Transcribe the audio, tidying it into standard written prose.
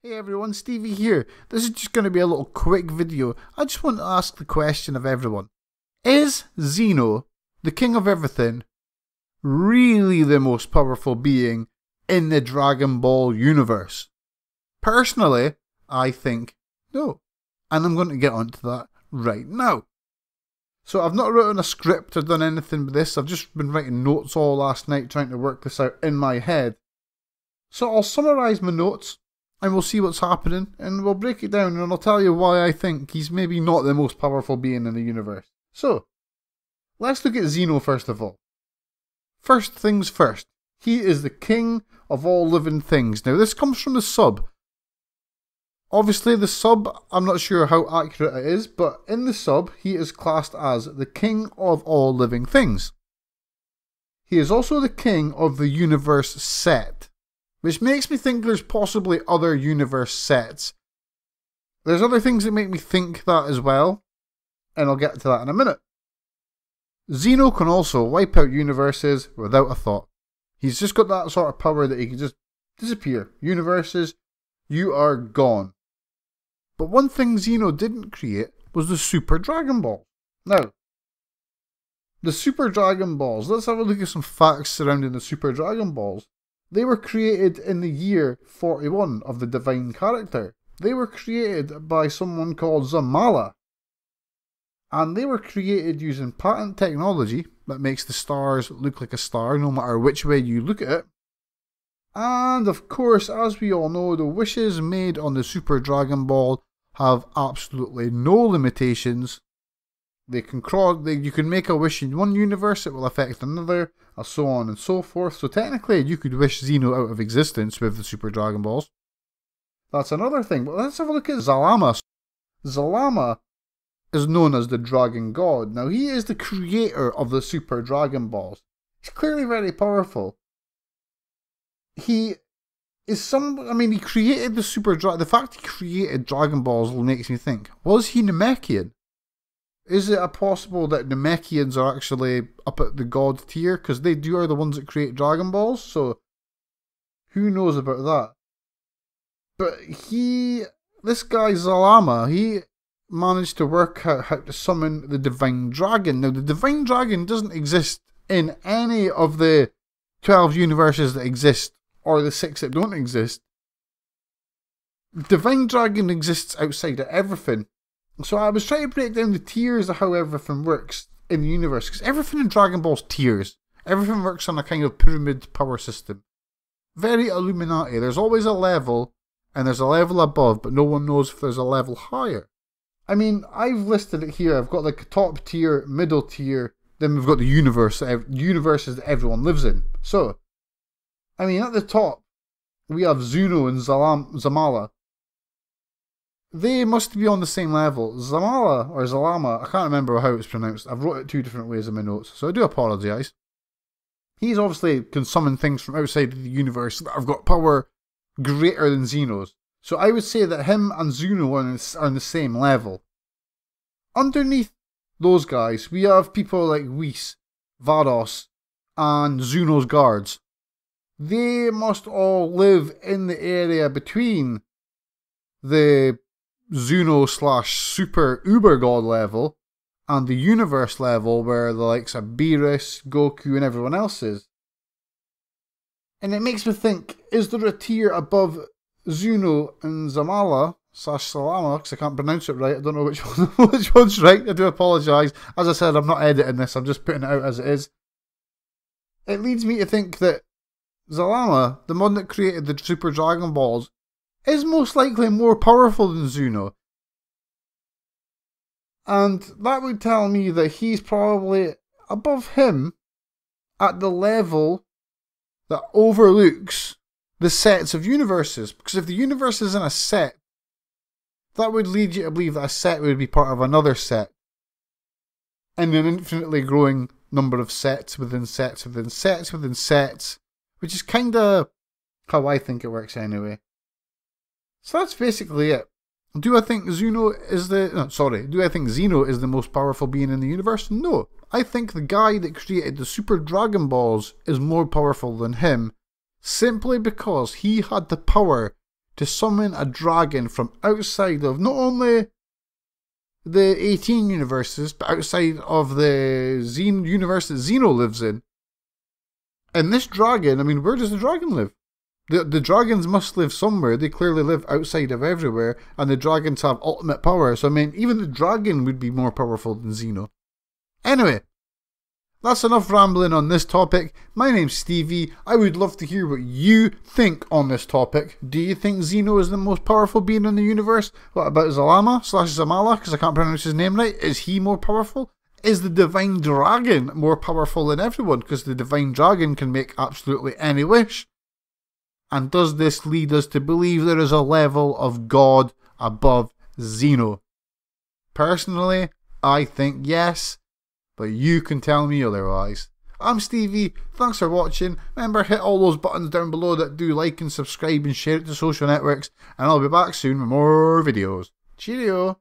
Hey everyone, Stevie here. This is just going to be a little quick video. I just want to ask the question of everyone. Is Zeno, the king of everything, really the most powerful being in the Dragon Ball universe? Personally, I think no. And I'm going to get onto that right now. So I've not written a script or done anything with this. I've just been writing notes all last night trying to work this out in my head. So I'll summarise my notes and we'll see what's happening and we'll break it down and I'll tell you why I think he's maybe not the most powerful being in the universe. So, let's look at Zeno first of all. First things first, he is the king of all living things. Now this comes from the sub. Obviously the sub, I'm not sure how accurate it is, but in the sub he is classed as the king of all living things. He is also the king of the universe set, which makes me think there's possibly other universe sets. There's other things that make me think that as well, and I'll get to that in a minute. Zeno can also wipe out universes without a thought. He's just got that sort of power that he can just disappear. Universes, you are gone. But one thing Zeno didn't create was the Super Dragon Ball. Now, the Super Dragon Balls, let's have a look at some facts surrounding the Super Dragon Balls. They were created in the year 41 of the divine character. They were created by someone called Zamala. And they were created using patent technology that makes the stars look like a star no matter which way you look at it. And of course, as we all know, the wishes made on the Super Dragon Ball have absolutely no limitations. You can make a wish in one universe, it will affect another, and so on and so forth. So technically, you could wish Zeno out of existence with the Super Dragon Balls. That's another thing. But let's have a look at Zalama. Zalama is known as the Dragon God. Now, he is the creator of the Super Dragon Balls. He's clearly very powerful. He is he created the the fact he created Dragon Balls makes me think, was he Namekian? Is it possible that Namekians are actually up at the god tier? Because they are the ones that create Dragon Balls, so who knows about that? But this guy Zalama, he managed to work out how to summon the Divine Dragon. Now, the Divine Dragon doesn't exist in any of the 12 universes that exist, or the 6 that don't exist. The Divine Dragon exists outside of everything. So I was trying to break down the tiers of how everything works in the universe, because everything in Dragon Ball's tiers. Everything works on a kind of pyramid power system. Very Illuminati. There's always a level, and there's a level above, but no one knows if there's a level higher. I mean, I've listed it here. I've got like a top tier, middle tier, then we've got the universes that everyone lives in. So, I mean, at the top, we have Zeno and Zamala. They must be on the same level. Zamala, or Zalama, I can't remember how it's pronounced. I've wrote it 2 different ways in my notes, so I do apologise. He's obviously can summon things from outside of the universe that have got power greater than Zeno's. So I would say that him and Zeno are on the same level. Underneath those guys, we have people like Whis, Vados, and Zeno's guards. They must all live in the area between the Zeno / Super Uber God level and the universe level where the likes of Beerus, Goku and everyone else is. And it makes me think, is there a tier above Zeno and Zamala / Salama, because I can't pronounce it right, I don't know which one's right, I do apologise. As I said, I'm not editing this, I'm just putting it out as it is. It leads me to think that Zalama, the one that created the Super Dragon Balls, is most likely more powerful than Zeno. And that would tell me that he's probably above him at the level that overlooks the sets of universes. Because if the universe is in a set, that would lead you to believe that a set would be part of another set. And an infinitely growing number of sets within sets within sets within sets. Which is kinda how I think it works anyway. So that's basically it. Do I think Zeno is the most powerful being in the universe? No. I think the guy that created the Super Dragon Balls is more powerful than him, simply because he had the power to summon a dragon from outside of not only the 18 universes, but outside of the universe that Zeno lives in. And this dragon, I mean, where does the dragon live? The dragons must live somewhere. They clearly live outside of everywhere, and the dragons have ultimate power. So I mean, even the dragon would be more powerful than Zeno. Anyway, that's enough rambling on this topic. My name's Stevie. I would love to hear what you think on this topic. Do you think Zeno is the most powerful being in the universe? What about Zalama/Zamala, because I can't pronounce his name right? Is he more powerful? Is the divine dragon more powerful than everyone? Because the divine dragon can make absolutely any wish. And does this lead us to believe there is a level of God above Zeno? Personally, I think yes, but you can tell me otherwise. I'm Stevie, thanks for watching. Remember, hit all those buttons down below that do like and subscribe and share it to social networks, and I'll be back soon with more videos. Cheerio!